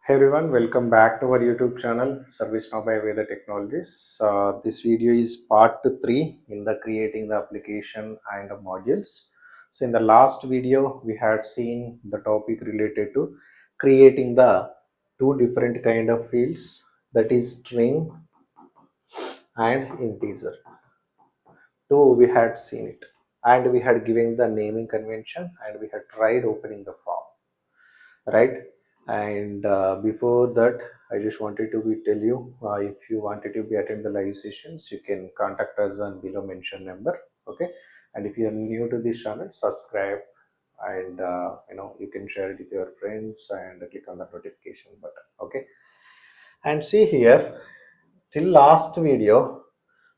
Hey everyone, welcome back to our YouTube channel ServiceNow by Veda Technologies. This video is part 3 in the creating the application and the modules. So in the last video, we had seen the topic related to creating the two different kind of fields, that is string and integer. Two, we had seen it, and we had given the naming convention, and we had tried opening the form, right? And before that, I just wanted to tell you, if you wanted to be attend the live sessions, you can contact us on below mentioned number. Okay, and if you are new to this channel, subscribe, and you can share it with your friends and click on the notification button. Okay, and see here, till last video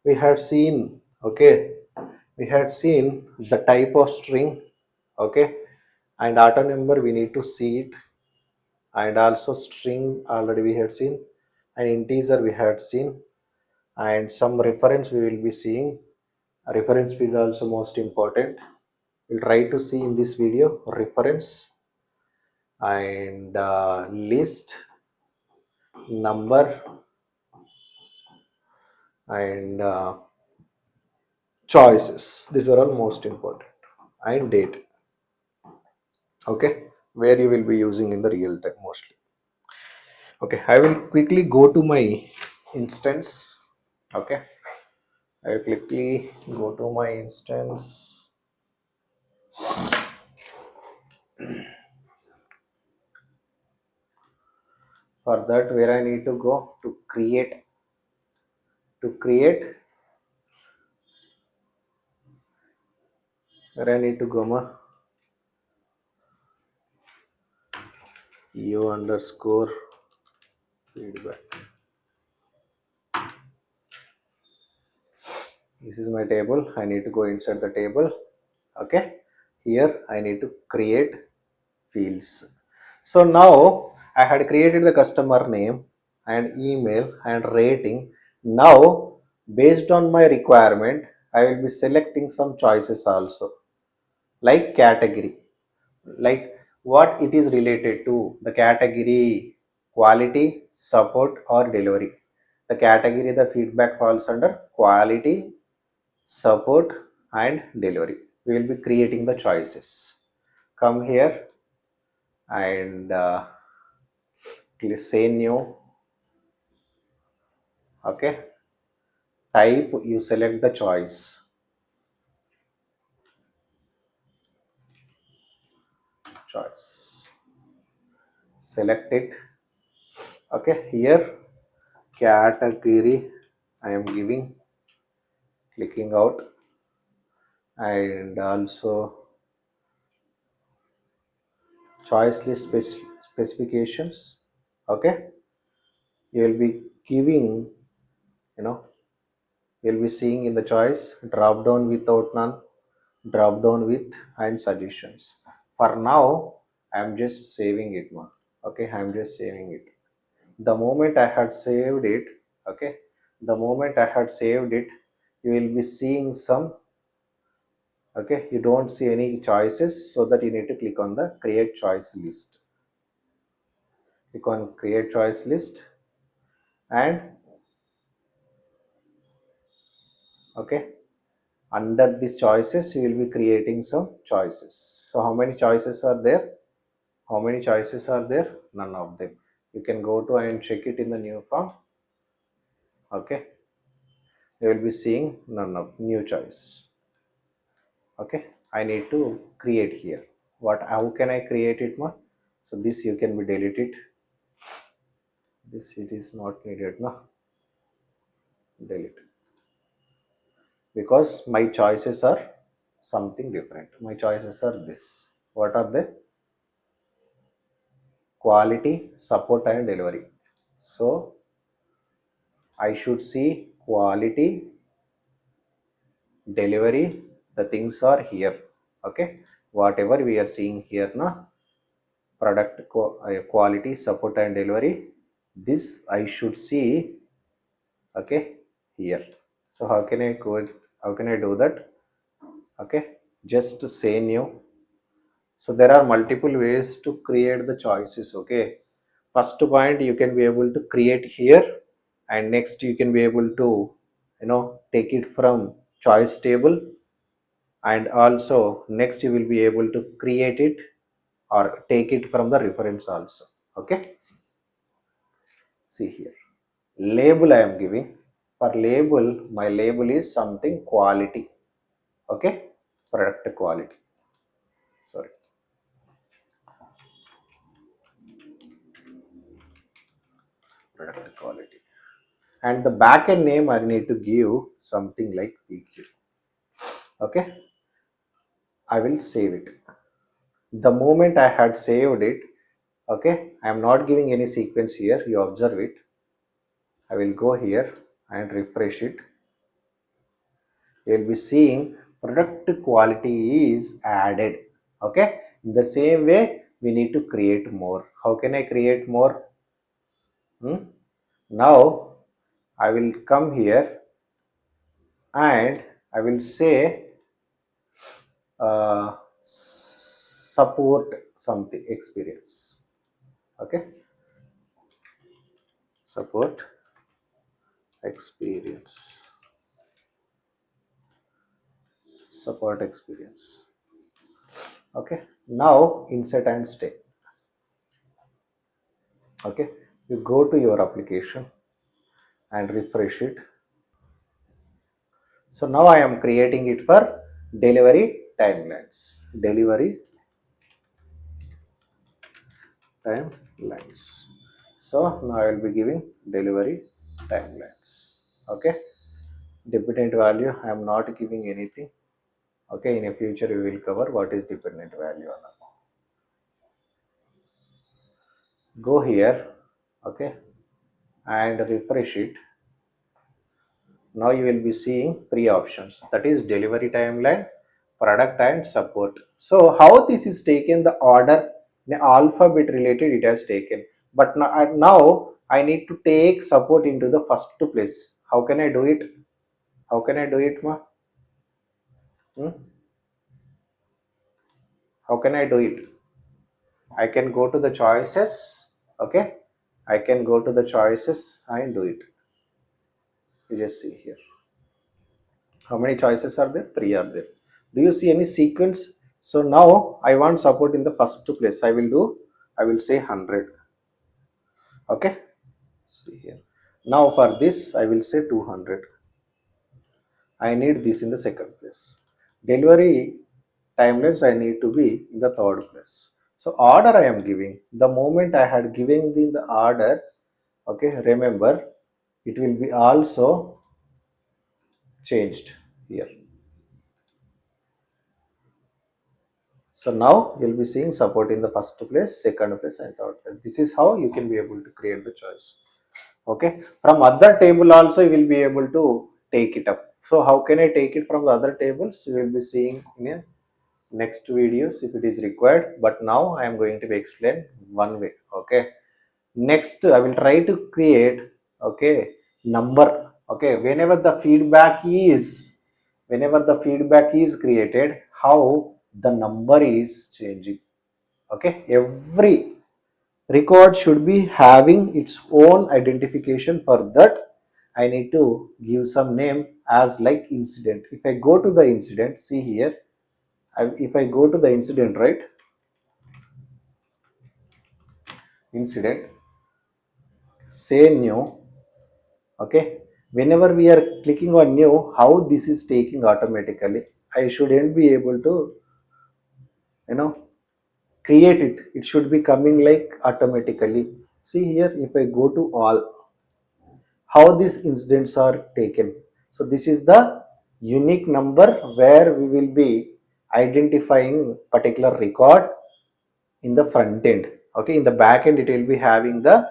we had seen, okay, we had seen the type of string, okay, and auto number we need to see it, and also string already we had seen, and integer we had seen, and some reference we will be seeing. Reference is also most important. We'll try to see in this video reference and list, number, and choices. These are all most important, and date. Okay, where you will be using in the real time mostly. Okay, I will quickly go to my instance. Okay, I will quickly go to my instance. For that, where I need to go to create, where I need to go, u underscore feedback. This is my table. I need to go inside the table. Okay, here I need to create fields. So now I had created the customer name and email and rating. Now based on my requirement, I will be selecting some choices also, like category, like what it is related to, the category quality, support or delivery. The category, the feedback falls under quality, support and delivery. We will be creating the choices. Come here and click say new. Okay, type, you select the choice, select it. Okay, here category I am giving, clicking out, and also choice list specifications. Okay, you will be giving, you know you'll be seeing in the choice drop down without none, drop down with, and suggestions. For now I am just saving it now. Okay, I am just saving it. The moment I had saved it, okay, the moment I had saved it, you will be seeing some, okay, you don't see any choices, so that you need to click on the create choice list. Click on create choice list, and okay, under these choices you will be creating some choices. So how many choices are there? How many choices are there? None of them. You can go to and check it in the new form. Okay, you will be seeing none of new choice. Okay, I need to create here. How can I create it more? So this you can be deleted. This it is not needed now. Delete, because my choices are something different. My choices are this. What are they? Quality, support and delivery. So I should see quality, delivery, the things are here. Okay, whatever we are seeing here now, product quality, support and delivery, this I should see, okay, here. So how can I do that? Okay, just say new. So there are multiple ways to create the choices. Okay, First point you can be able to create here, and next you can be able to take it from choice table, and also next you will be able to create it or take it from the reference also. Okay, see here, label I am giving. For label, my label is something quality. Okay, product quality, sorry, product quality. And the backend name I need to give something like PQ. Okay, I will save it. The moment I had saved it, okay, I am not giving any sequence here, you observe it. I will go here and refresh it. You will be seeing product quality is added. Okay, in the same way we need to create more. How can I create more? Now I will come here and I will say support something experience. Okay, support experience, support experience. Okay, now insert and stay. Okay, you go to your application and refresh it. So now I am creating it for delivery timelines, delivery timelines. So now I will be giving delivery timelines. Okay, dependent value I am not giving anything. Okay, in a future we will cover what is dependent value or not. Go here, okay, and refresh it. Now you will be seeing three options, that is delivery timeline, product and support. So how this is taken, the order in alphabet related it has taken, but now I need to take support into the first place. How can I do it? How can I do it, ma? How can I do it? I can go to the choices. Okay, I can go to the choices and do it. You just see here, how many choices are there? Three are there. Do you see any sequence? So now I want support in the first place. I will say 100. Okay, see here. Now for this I will say 200. I need this in the second place. Delivery timelines I need to be in the third place. So order I am giving, the moment I had given the order, okay, remember it will be also changed here. So now you'll be seeing support in the first place, second place and third place. This is how you can be able to create the choice. Okay, from other table also you will be able to take it up. So how can I take it from the other tables? You will be seeing in a next videos if it is required, but now I am going to be explain one way. Okay, next I will try to create, okay, number. Okay, whenever the feedback is created, how the number is changing. Okay, every record should be having its own identification. For that I need to give some name as like incident. If I go to the incident, see here, if I go to the incident, right, incident, say new. Okay, whenever we are clicking on new, how this is taking automatically, I shouldn't be able to you know create it. It should be coming like automatically. See here, if I go to all, how these incidents are taken. So this is the unique number where we will be identifying particular record in the front end. Okay, in the back end it will be having the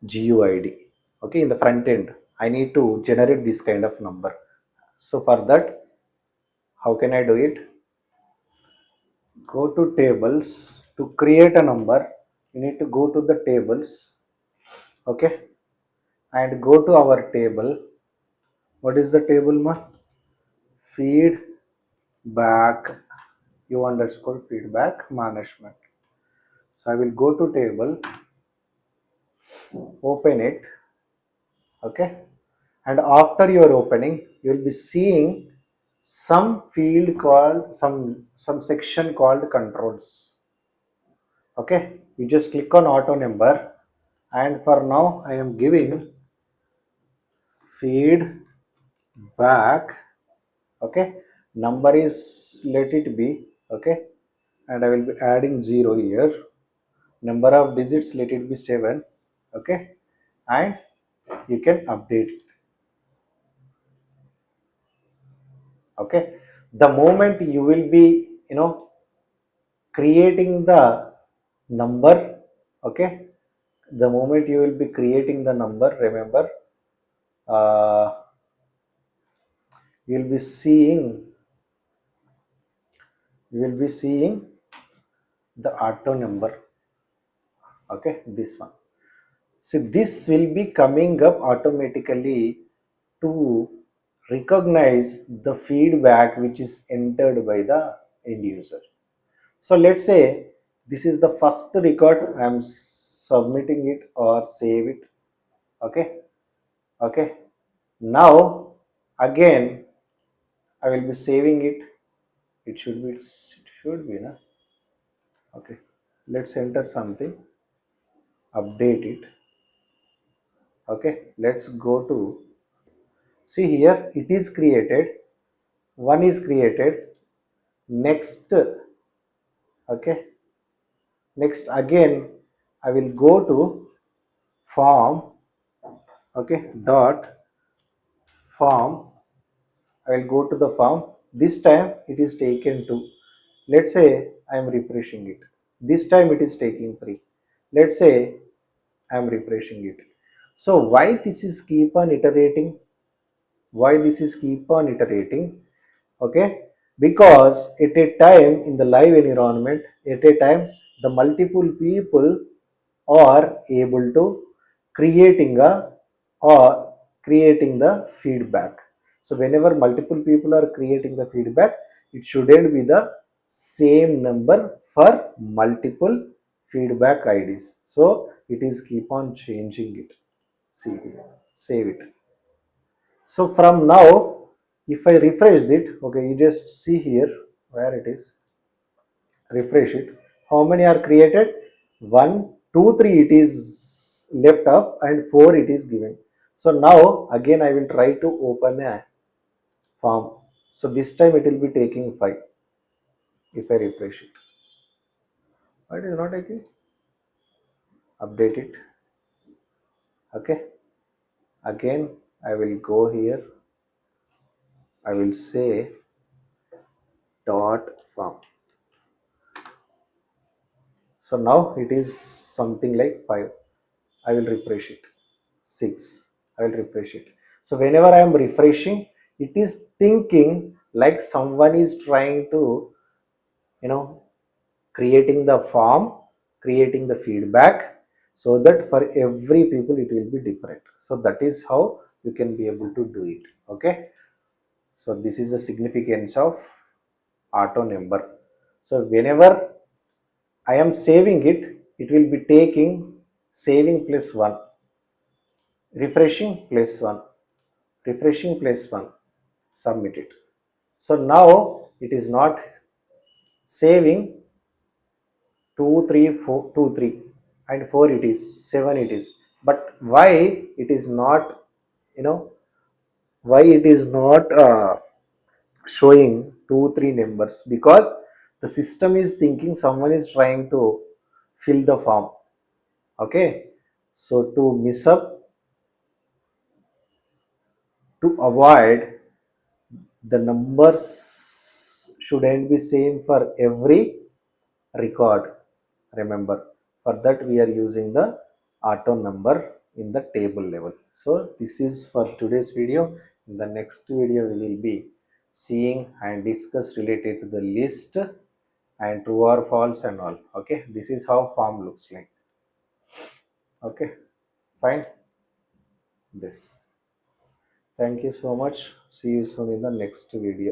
GUID. Okay, in the front end I need to generate this kind of number. So for that, how can I do it? Go to tables. To create a number, you need to go to the tables. Okay, and go to our table. What is the table, ma? Feedback, u underscore feedback management. So I will go to table Open it. Okay, and after your opening you will be seeing some field called some section called controls. Okay, you just click on auto number, and for now I am giving feedback. Okay, number is, let it be. Okay, and I will be adding 0 here. Number of digits, let it be 7. Okay, and you can update it. Okay, the moment you will be creating the number. Okay, the moment you will be creating the number, remember, uh, you will be seeing you will be seeing the auto number. Okay, this one. So this will be coming up automatically to recognize the feedback which is entered by the end user. So let's say this is the first record, I am submitting it or save it. Okay, okay. Now again I will be saving it. It should be na. Okay, let's enter something, update it. Okay, let's go to, see here, it is created, one is created. Next, okay, next again I will go to form. Okay, dot form, I will go to the form. This time it is taken to, let's say I am refreshing it. This time it is taking 3. Let's say I am refreshing it. So why this is keep on iterating? Why this is keep on iterating? Okay, because at a time in the live environment, at a time the multiple people are able to creating a or creating the feedback. So whenever multiple people are creating the feedback, it shouldn't be the same number for multiple feedback IDs. So it is keep on changing it. See here, save it. So from now, if I refresh it, okay, you just see here where it is. Refresh it. How many are created? 1, 2, 3 it is left up, and 4 it is given. So now again I will try to open a form. So this time it will be taking 5 if I refresh it. Why it is not taking? Update it. Okay. Again I will go here. I will say dot form. So now it is something like 5. I will refresh it. 6. I will refresh it. So whenever I am refreshing, it is thinking like someone is trying to, you know, creating the form, creating the feedback, so that for every people it will be different. So that is how you can be able to do it. Okay. So this is the significance of auto number. So whenever I am saving it, it will be taking saving plus 1, refreshing plus 1, refreshing plus 1, submit it. So now it is not saving 2, 3, 4, 2, 3, and 4 it is, 7 it is. But why it is not, you know, why it is not showing 2, 3 numbers? Because the system is thinking someone is trying to fill the form. Okay, so to miss up, to avoid, the numbers shouldn't be same for every record. Remember, for that we are using the auto number in the table level. So this is for today's video. In the next video we will be seeing and discuss related to the list and true or false and all. Okay, this is how form looks like. Okay, fine. This, thank you so much. See you soon in the next video.